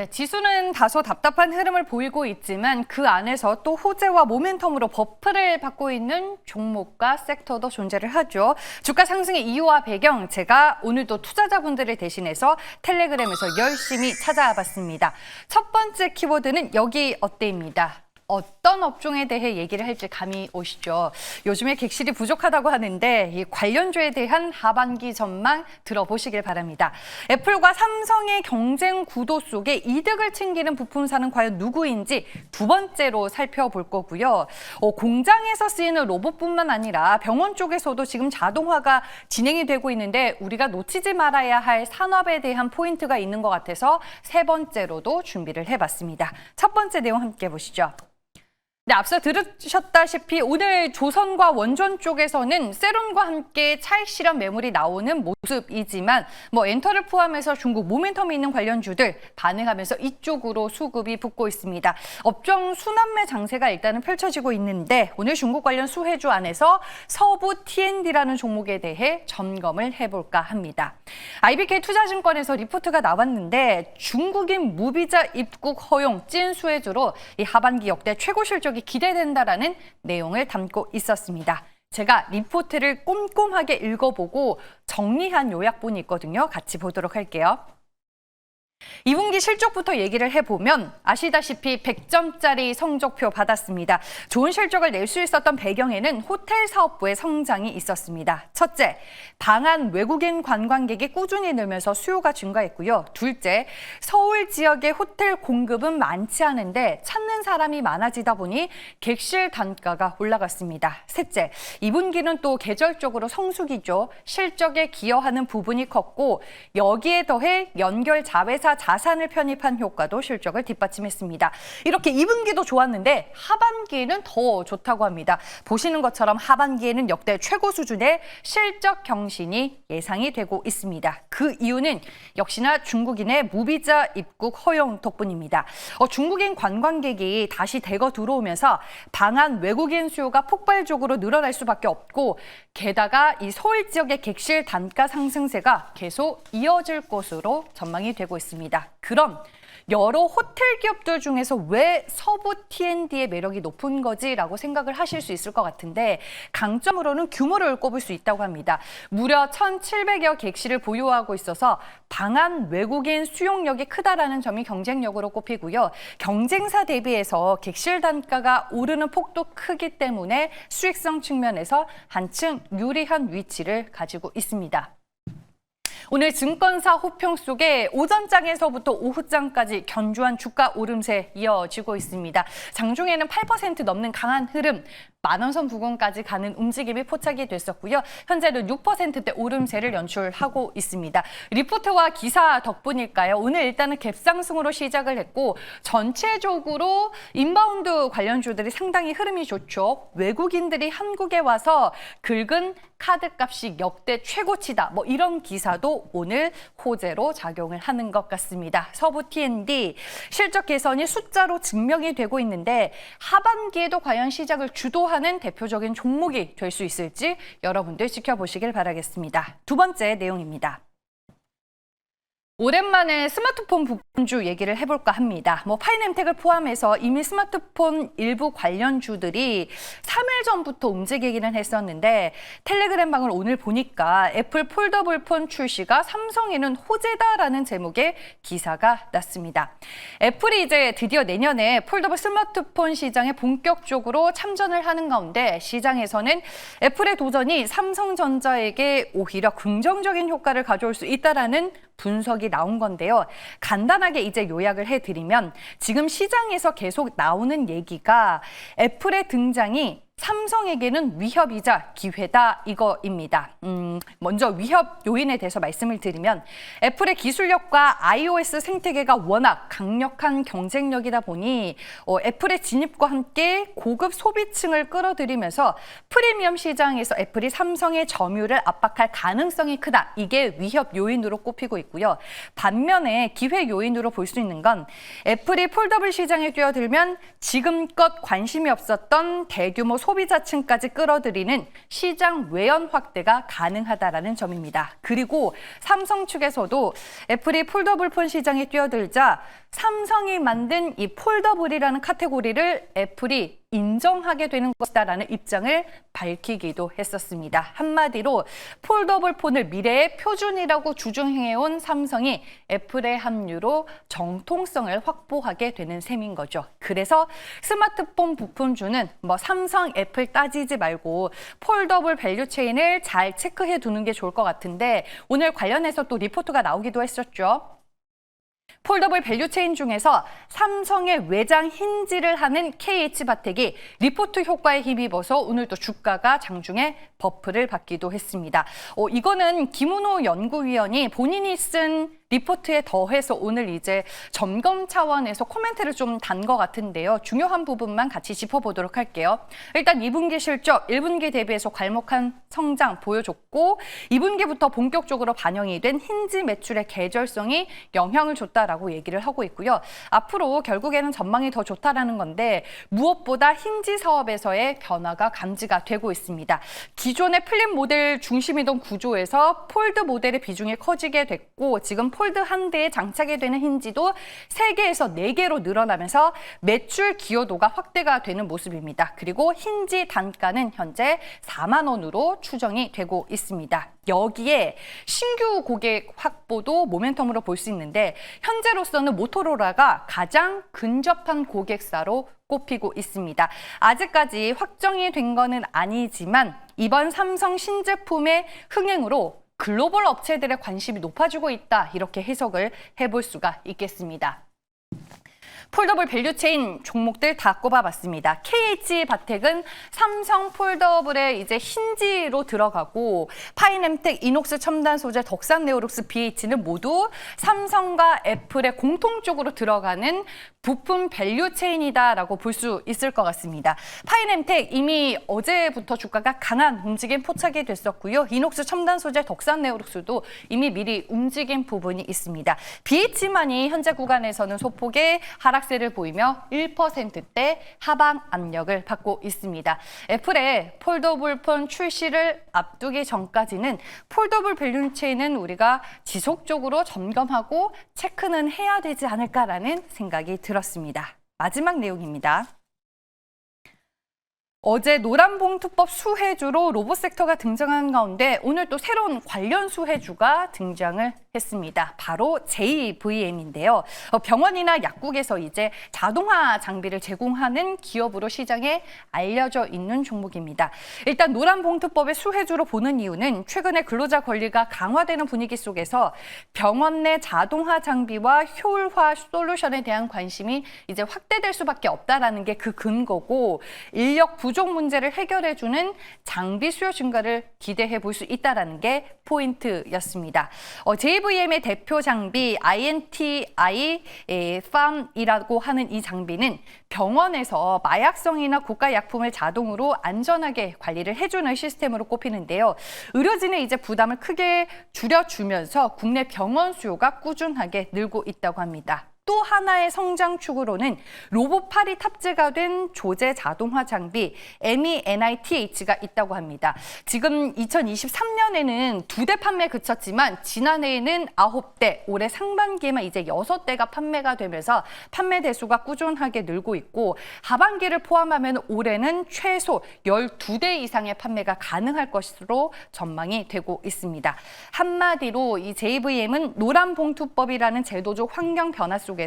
네, 지수는 다소 답답한 흐름을 보이고 있지만 그 안에서 또 호재와 모멘텀으로 버프를 받고 있는 종목과 섹터도 존재를 하죠. 주가 상승의 이유와 배경 제가 오늘도 투자자분들을 대신해서 텔레그램에서 열심히 찾아와 봤습니다. 첫 번째 키워드는 여기 어때입니다. 어떤 업종에 대해 얘기를 할지 감이 오시죠. 요즘에 객실이 부족하다고 하는데 이 관련주에 대한 하반기 전망 들어보시길 바랍니다. 애플과 삼성의 경쟁 구도 속에 이득을 챙기는 부품사는 과연 누구인지 두 번째로 살펴볼 거고요. 공장에서 쓰이는 로봇뿐만 아니라 병원 쪽에서도 지금 자동화가 진행이 되고 있는데 우리가 놓치지 말아야 할 산업에 대한 포인트가 있는 것 같아서 세 번째로도 준비를 해봤습니다. 첫 번째 내용 함께 보시죠. 네, 앞서 들으셨다시피 오늘 조선과 원전 쪽에서는 세론과 함께 차익 실현 매물이 나오는 모습이지만 엔터를 포함해서 중국 모멘텀이 있는 관련주들 반응하면서 이쪽으로 수급이 붙고 있습니다. 업종 순환매 장세가 일단은 펼쳐지고 있는데 오늘 중국 관련 수혜주 안에서 서부 T&D라는 종목에 대해 점검을 해볼까 합니다. IBK 투자증권에서 리포트가 나왔는데 중국인 무비자 입국 허용 찐 수혜주로 이 하반기 역대 최고 실적이 기대된다라는 내용을 담고 있었습니다. 제가 리포트를 꼼꼼하게 읽어보고 정리한 요약본이 있거든요. 같이 보도록 할게요. 2분기 실적부터 얘기를 해보면 아시다시피 100점짜리 성적표 받았습니다. 좋은 실적을 낼 수 있었던 배경에는 호텔 사업부의 성장이 있었습니다. 첫째, 방한 외국인 관광객이 꾸준히 늘면서 수요가 증가했고요. 둘째, 서울 지역의 호텔 공급은 많지 않은데 찾는 사람이 많아지다 보니 객실 단가가 올라갔습니다. 셋째, 2분기는 또 계절적으로 성수기죠. 실적에 기여하는 부분이 컸고 여기에 더해 연결 자회사 자산을 편입한 효과도 실적을 뒷받침했습니다. 이렇게 2분기도 좋았는데 하반기에는 더 좋다고 합니다. 보시는 것처럼 하반기에는 역대 최고 수준의 실적 경신이 예상이 되고 있습니다. 그 이유는 역시나 중국인의 무비자 입국 허용 덕분입니다. 중국인 관광객이 다시 대거 들어오면서 방한 외국인 수요가 폭발적으로 늘어날 수밖에 없고 게다가 이 서울 지역의 객실 단가 상승세가 계속 이어질 것으로 전망이 되고 있습니다. 그럼 여러 호텔 기업들 중에서 왜 서부 T&D의 매력이 높은 거지라고 생각을 하실 수 있을 것 같은데 강점으로는 규모를 꼽을 수 있다고 합니다. 무려 1,700여 객실을 보유하고 있어서 방한 외국인 수용력이 크다라는 점이 경쟁력으로 꼽히고요. 경쟁사 대비해서 객실 단가가 오르는 폭도 크기 때문에 수익성 측면에서 한층 유리한 위치를 가지고 있습니다. 오늘 증권사 호평 속에 오전장에서부터 오후장까지 견조한 주가 오름세 이어지고 있습니다. 장중에는 8% 넘는 강한 흐름, 만원선 부근까지 가는 움직임이 포착이 됐었고요. 현재는 6%대 오름세를 연출하고 있습니다. 리포트와 기사 덕분일까요? 오늘 일단은 갭상승으로 시작을 했고 전체적으로 인바운드 관련주들이 상당히 흐름이 좋죠. 외국인들이 한국에 와서 긁은 카드값이 역대 최고치다. 이런 기사도 오늘 호재로 작용을 하는 것 같습니다. 서부 T&D 실적 개선이 숫자로 증명이 되고 있는데 하반기에도 과연 시작을 주도하는 대표적인 종목이 될 수 있을지 여러분들 지켜보시길 바라겠습니다. 두 번째 내용입니다. 오랜만에 스마트폰 부품주 얘기를 해볼까 합니다. 파이nem텍을 포함해서 이미 스마트폰 일부 관련주들이 3일 전부터 움직이기는 했었는데 텔레그램방을 오늘 보니까 애플 폴더블 폰 출시가 삼성에는 호재다라는 제목의 기사가 났습니다. 애플이 이제 드디어 내년에 폴더블 스마트폰 시장에 본격적으로 참전을 하는 가운데 시장에서는 애플의 도전이 삼성전자에게 오히려 긍정적인 효과를 가져올 수 있다라는 분석이 나온 건데요. 간단하게 이제 요약을 해드리면 지금 시장에서 계속 나오는 얘기가 애플의 등장이 삼성에게는 위협이자 기회다 이거입니다. 먼저 위협 요인에 대해서 말씀을 드리면 애플의 기술력과 iOS 생태계가 워낙 강력한 경쟁력이다 보니 애플의 진입과 함께 고급 소비층을 끌어들이면서 프리미엄 시장에서 애플이 삼성의 점유율을 압박할 가능성이 크다. 이게 위협 요인으로 꼽히고 있고요. 반면에 기회 요인으로 볼 수 있는 건 애플이 폴더블 시장에 뛰어들면 지금껏 관심이 없었던 대규모 소비자층까지 끌어들이는 시장 외연 확대가 가능하다라는 점입니다. 그리고 삼성 측에서도 애플이 폴더블 폰 시장에 뛰어들자 삼성이 만든 이 폴더블이라는 카테고리를 애플이 인정하게 되는 것이다라는 입장을 밝히기도 했었습니다. 한마디로 폴더블 폰을 미래의 표준이라고 주장해온 삼성이 애플의 합류로 정통성을 확보하게 되는 셈인 거죠. 그래서 스마트폰 부품주는 삼성, 애플 따지지 말고 폴더블 밸류 체인을 잘 체크해 두는 게 좋을 것 같은데 오늘 관련해서 또 리포트가 나오기도 했었죠. 폴더블 밸류체인 중에서 삼성의 외장 힌지를 하는 KH바텍이 리포트 효과에 힘입어서 오늘 또 주가가 장중에 버프를 받기도 했습니다. 이거는 김은호 연구위원이 본인이 쓴 리포트에 더해서 오늘 이제 점검 차원에서 코멘트를 좀 단 것 같은데요. 중요한 부분만 같이 짚어보도록 할게요. 일단 2분기 실적 1분기 대비해서 괄목한 성장 보여줬고 2분기부터 본격적으로 반영이 된 힌지 매출의 계절성이 영향을 줬다라고 얘기를 하고 있고요. 앞으로 결국에는 전망이 더 좋다라는 건데 무엇보다 힌지 사업에서의 변화가 감지가 되고 있습니다. 기존의 플립 모델 중심이던 구조에서 폴드 모델의 비중이 커지게 됐고 지금 폴드 한 대에 장착이 되는 힌지도 3개에서 4개로 늘어나면서 매출 기여도가 확대가 되는 모습입니다. 그리고 힌지 단가는 현재 4만 원으로 추정이 되고 있습니다. 여기에 신규 고객 확보도 모멘텀으로 볼 수 있는데 현재로서는 모토로라가 가장 근접한 고객사로 꼽히고 있습니다. 아직까지 확정이 된 거는 아니지만 이번 삼성 신제품의 흥행으로 글로벌 업체들의 관심이 높아지고 있다. 이렇게 해석을 해볼 수가 있겠습니다. 폴더블 밸류체인 종목들 다 꼽아봤습니다. KH바텍은 삼성 폴더블의 이제 힌지로 들어가고 파이넴텍, 이녹스 첨단 소재, 덕산 네오룩스 BH는 모두 삼성과 애플의 공통적으로 들어가는 부품 밸류체인이다라고 볼 수 있을 것 같습니다. 파이넴텍 이미 어제부터 주가가 강한 움직임 포착이 됐었고요. 이녹스 첨단 소재, 덕산 네오룩스도 이미 미리 움직인 부분이 있습니다. BH만이 현재 구간에서는 소폭의 하락세를 보이며 1%대 하방 압력을 받고 있습니다. 애플의 폴더블 폰 출시를 앞두기 전까지는 폴더블 밸류체인은 우리가 지속적으로 점검하고 체크는 해야 되지 않을까라는 생각이 들었습니다. 마지막 내용입니다. 어제 노란봉투법 수혜주로 로봇 섹터가 등장한 가운데 오늘 또 새로운 관련 수혜주가 등장을 했습니다. 바로 JVM인데요. 병원이나 약국에서 이제 자동화 장비를 제공하는 기업으로 시장에 알려져 있는 종목입니다. 일단 노란봉투법의 수혜주로 보는 이유는 최근에 근로자 권리가 강화되는 분위기 속에서 병원 내 자동화 장비와 효율화 솔루션에 대한 관심이 이제 확대될 수밖에 없다라는 게 그 근거고 인력 부족 문제를 해결해주는 장비 수요 증가를 기대해 볼 수 있다는 게 포인트였습니다. JVM의 대표 장비 INTI FAM이라고 하는 이 장비는 병원에서 마약성이나 고가 약품을 자동으로 안전하게 관리를 해주는 시스템으로 꼽히는데요. 의료진의 이제 부담을 크게 줄여주면서 국내 병원 수요가 꾸준하게 늘고 있다고 합니다. 또 하나의 성장축으로는 로봇팔이 탑재가 된 조제 자동화 장비 MENITH가 있다고 합니다. 지금 2023년에는 2대 판매 그쳤지만 지난해에는 9대, 올해 상반기에만 이제 6대가 판매가 되면서 판매 대수가 꾸준하게 늘고 있고 하반기를 포함하면 올해는 최소 12대 이상의 판매가 가능할 것으로 전망이 되고 있습니다. 한마디로 이 JVM은 노란봉투법이라는 제도적 환경 변화 속에서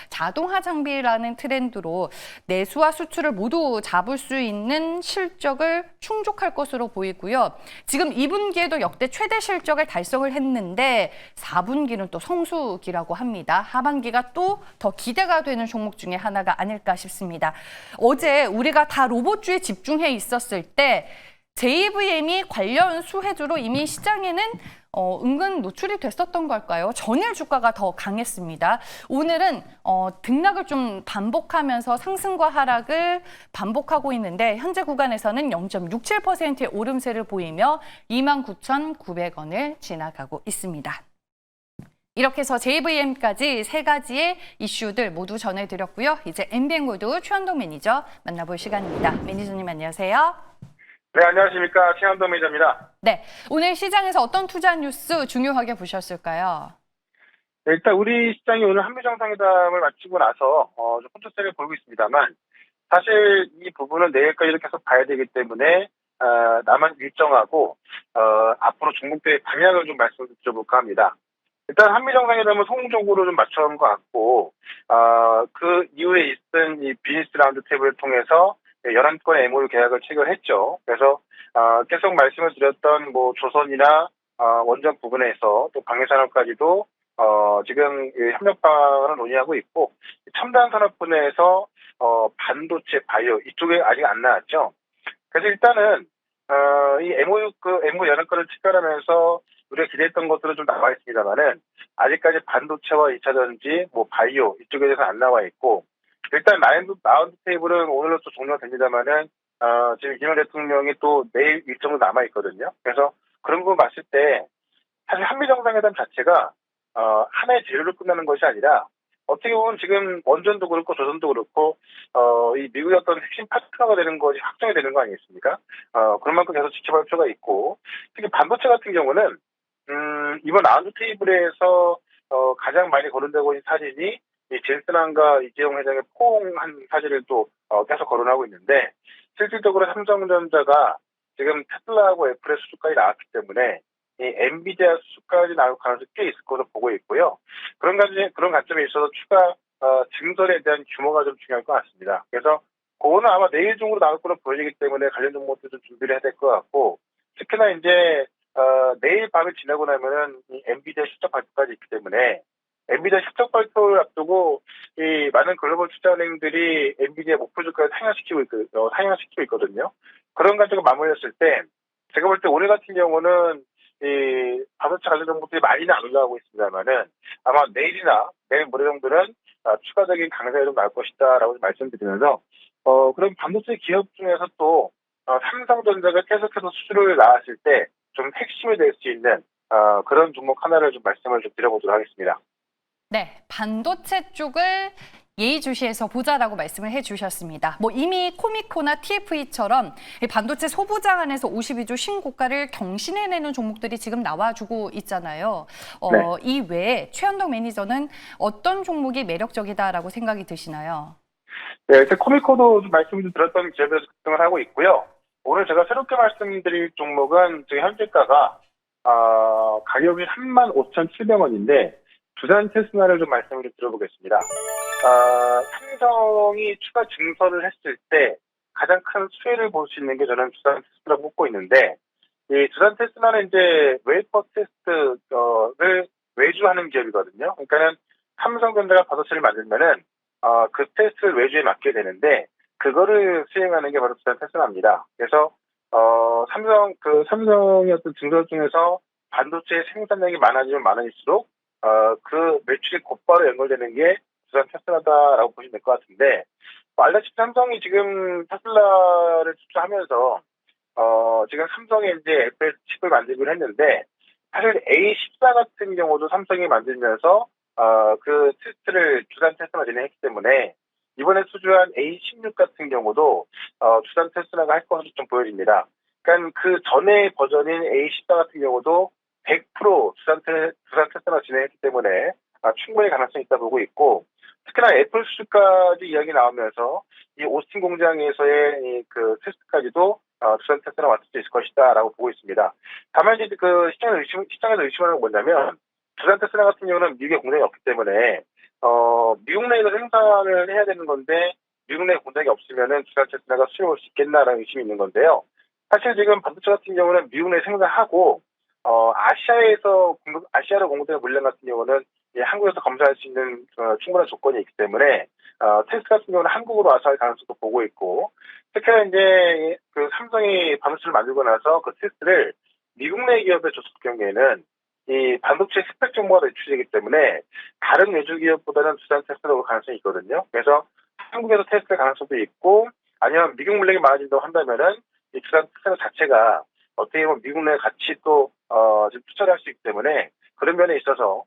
자동화 장비라는 트렌드로 내수와 수출을 모두 잡을 수 있는 실적을 충족할 것으로 보이고요. 지금 2분기에도 역대 최대 실적을 달성을 했는데 4분기는 또 성수기라고 합니다. 하반기가 또 더 기대가 되는 종목 중에 하나가 아닐까 싶습니다. 어제 우리가 다 로봇주에 집중해 있었을 때 JVM이 관련 수혜주로 이미 시장에는 은근 노출이 됐었던 걸까요? 전일 주가가 더 강했습니다. 오늘은 등락을 좀 반복하면서 상승과 하락을 반복하고 있는데 현재 구간에서는 0.67%의 오름세를 보이며 29,900원을 지나가고 있습니다. 이렇게 해서 JVM까지 3가지의 이슈들 모두 전해드렸고요. 이제 MBN골드 최현동 매니저 만나볼 시간입니다. 매니저님 안녕하세요. 네, 안녕하십니까. 최현동 매니저입니다. 네, 오늘 시장에서 어떤 투자 뉴스 중요하게 보셨을까요? 네, 일단 우리 시장이 오늘 한미 정상회담을 마치고 나서 좀 혼조세를 보이고 있습니다만 사실 이 부분은 내일까지 계속 봐야 되기 때문에 나만 일정하고 앞으로 종목대의 방향을 좀 말씀을 드려볼까 합니다. 일단 한미 정상회담은 성공적으로 좀 맞춰온 것 같고 그 이후에 있은 이 비즈니스 라운드 테이블을 통해서 11건의 MOU 계약을 체결했죠. 그래서 계속 말씀을 드렸던 뭐 조선이나 원전 부분에서 또 방해산업까지도 지금 이 협력 방안을 논의하고 있고 첨단 산업 분야에서 반도체, 바이오 이쪽에 아직 안 나왔죠. 그래서 일단은 이 MOU 11건을 체결하면서 우리가 기대했던 것들은 좀 나와 있습니다만은 아직까지 반도체와 2차전지, 뭐 바이오 이쪽에 대해서 안 나와 있고 일단 라운드 테이블은 오늘로서 종료가 됩니다만은 지금 이재명 대통령이 또 내일 일정도 남아 있거든요. 그래서 그런 부분 봤을 때 사실 한미 정상회담 자체가 하나의 재료로 끝나는 것이 아니라 어떻게 보면 지금 원전도 그렇고 조선도 그렇고 이 미국의 어떤 핵심 파트너가 되는 것이 확정이 되는 거 아니겠습니까? 그런 만큼 계속 지켜볼 필요가 있고 특히 반도체 같은 경우는 이번 라운드 테이블에서 가장 많이 거론되고 있는 사진이 이 젠슨항과 이재용 회장의 포옹한 사진을 또 계속 거론하고 있는데 실질적으로 삼성전자가 지금 테슬라하고 애플의 수주까지 나왔기 때문에 이 엔비디아 수주까지 나올 가능성이 꽤 있을 것으로 보고 있고요. 그런 관점에 있어서 추가 증설에 대한 규모가 좀 중요할 것 같습니다. 그래서 그거는 아마 내일 중으로 나올 거로 보여지기 때문에 관련 종목도 좀 준비를 해야 될 것 같고 특히나 이제 내일 밤을 지나고 나면은 이 엔비디아 실적 발표까지 있기 때문에 엔비디아 실적 발표를 앞두고 이 많은 글로벌 투자은행들이 엔비디아 목표 주가를 상향시키고 있거든요. 그런 관점을 맞물렸을 때 제가 볼 때 올해 같은 경우는 이 반도체 관련 종목들이 많이는 안 올라가고 있습니다만은 아마 내일 모레 정도는 추가적인 강세가 좀 나올 것이다라고 말씀드리면서 그럼 반도체 기업 중에서 또 삼성전자가 계속해서 수주를 나왔을 때 좀 핵심이 될 수 있는 그런 종목 하나를 좀 말씀을 좀 드려보도록 하겠습니다. 네, 반도체 쪽을 예의주시해서 보자라고 말씀을 해주셨습니다. 뭐 이미 코미코나 TFE처럼 반도체 소부장 안에서 52주 신고가를 경신해내는 종목들이 지금 나와주고 있잖아요. 네. 이 외에 최현동 매니저는 어떤 종목이 매력적이다라고 생각이 드시나요? 네, 일단 코미코도 좀 말씀 좀 드렸던 기업에서 급등을 하고 있고요. 오늘 제가 새롭게 말씀드릴 종목은 지금 현재가가 가격이 35,700원인데 두산 테스나를 좀 말씀을 좀 드려보겠습니다. 삼성이 추가 증설을 했을 때 가장 큰 수혜를 볼 수 있는 게 저는 두산 테스나라고 꼽고 있는데 이 두산 테스나는 이제 웨이퍼 테스트를 외주하는 기업이거든요. 그러니까는 삼성전자가 반도체를 만들면은 그 테스트를 외주에 맡게 되는데 그거를 수행하는 게 바로 두산 테스나입니다. 그래서 삼성의 어떤 증설 중에서 반도체 생산량이 많아지면 많아질수록 그 매출이 곧바로 연결되는 게 두산 테슬라다라고 보시면 될 것 같은데 알다시피 삼성이 지금 테슬라를 수주하면서 지금 삼성이 이제 애플 칩을 만들기로 했는데 사실 A14 같은 경우도 삼성이 만들면서 그 테스트를 두산 테슬라가 진행했기 때문에 이번에 수주한 A16 같은 경우도 두산 테슬라가 할 것으로 좀 보여집니다. 그러니까 그 전에 버전인 A14 같은 경우도 100% 두산 테슬라가 진행했기 때문에 충분히 가능성이 있다 보고 있고 특히나 애플 수주까지 이야기 나오면서 이 오스틴 공장에서의 그 테스트까지도 두산 테슬라가 맡을 수 있을 것이다라고 보고 있습니다. 다만 이제 그 시장에서 의심하는 건 뭐냐면 두산 테슬라 같은 경우는 미국에 공장이 없기 때문에 미국 내에서 생산을 해야 되는 건데 미국 내에 공장이 없으면은 두산 테슬라가 수요할 수 있겠나라는 의심이 있는 건데요. 사실 지금 반도체 같은 경우는 미국 내에 생산하고 아시아로 공급되는 물량 같은 경우는 한국에서 검사할 수 있는 충분한 조건이 있기 때문에 테스트 같은 경우는 한국으로 와서 할 가능성도 보고 있고 특히나 이제 그 삼성이 반도체를 만들고 나서 그 테스트를 미국 내 기업에 줬을 경우에는 이 반도체 스펙 정보가 노출되기 때문에 다른 외주 기업보다는 두산 테스트가 올 가능성이 있거든요. 그래서 한국에서 테스트할 가능성도 있고 아니면 미국 물량이 많아진다고 한다면은 이 두산 테스트 자체가 어떻게 보면 미국 내에 같이 또 지금 투자를 할 수 있기 때문에 그런 면에 있어서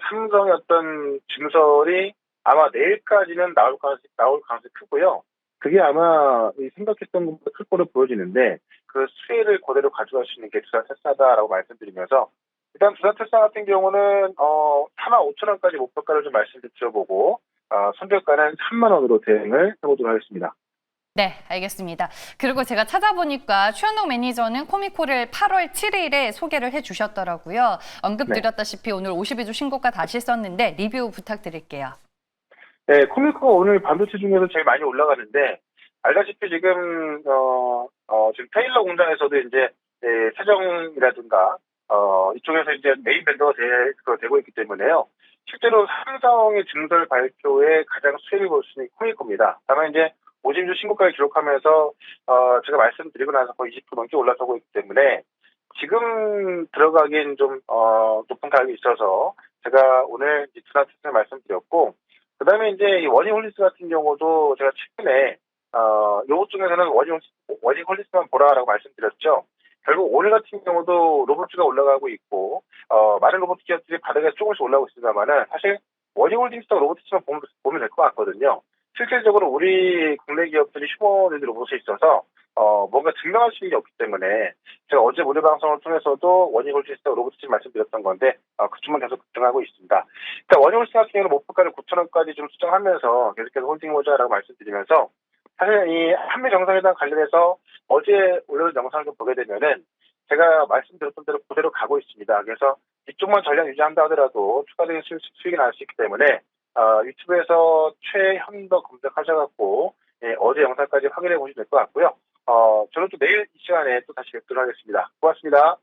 삼성의 어떤 증설이 아마 내일까지는 나올 가능성이 크고요. 그게 아마 생각했던 것보다 클 거로 보여지는데 그 수혜를 그대로 가져갈 수 있는 게 두산 테슬라다라고 말씀드리면서 일단 두산투자 같은 경우는 45,000원까지 목표가를 좀 말씀드려보고 손절가는 3만 원으로 대응을 해보도록 하겠습니다. 네, 알겠습니다. 그리고 제가 찾아보니까 최현웅 매니저는 코미코를 8월 7일에 소개를 해주셨더라고요. 언급드렸다시피 오늘 52주 신고가 다시 썼는데 리뷰 부탁드릴게요. 네, 코미코가 오늘 반도체 중에서 제일 많이 올라가는데 알다시피 지금 지금 테일러 공장에서도 이제 세정이라든가 이쪽에서 이제 메인 벤더가 되고 있기 때문에요. 실제로 삼성의 증설 발표에 가장 수혜를 볼 수 있는 코미코입니다. 다만 이제 50주 신고가를 기록하면서 제가 말씀드리고 나서 거의 20% 넘게 올라서고 있기 때문에 지금 들어가기엔 좀 높은 가격이 있어서 제가 오늘 두산투자를 말씀드렸고 그다음에 이제 이 워닝홀리스 같은 경우도 제가 최근에 요것 중에서는 워닝홀리스만 보라라고 말씀드렸죠. 결국 오늘 같은 경우도 로봇주가 올라가고 있고 많은 로봇 기업들이 바닥에서 조금씩 올라오고 있습니다만은 사실 워닝홀딩스랑 로봇주만 보면 될 것 같거든요. 실질적으로 우리 국내 기업들이 휴머노이드 로봇에 있어서 뭔가 증명할 수 있는 게 없기 때문에 제가 어제 무료 방송을 통해서도 워닝홀딩스랑 로봇주 말씀드렸던 건데 그쪽만 계속 급등하고 있습니다. 일단 워닝홀딩스 같은 경우는 목표가를 9,000원까지 좀 수정하면서 계속해서 홀딩보자라고 말씀드리면서 사실 이 한미 정상회담 관련해서 어제 올려준 영상을 좀 보게 되면은 제가 말씀드렸던 대로 그대로 가고 있습니다. 그래서 이쪽만 전략 유지한다 하더라도 추가적인 수익이 날 수 있기 때문에 유튜브에서 최현덕 검색하셔갖고 어제 영상까지 확인해 보시면 될 것 같고요. 저는 또 내일 이 시간에 또 다시 뵙도록 하겠습니다. 고맙습니다.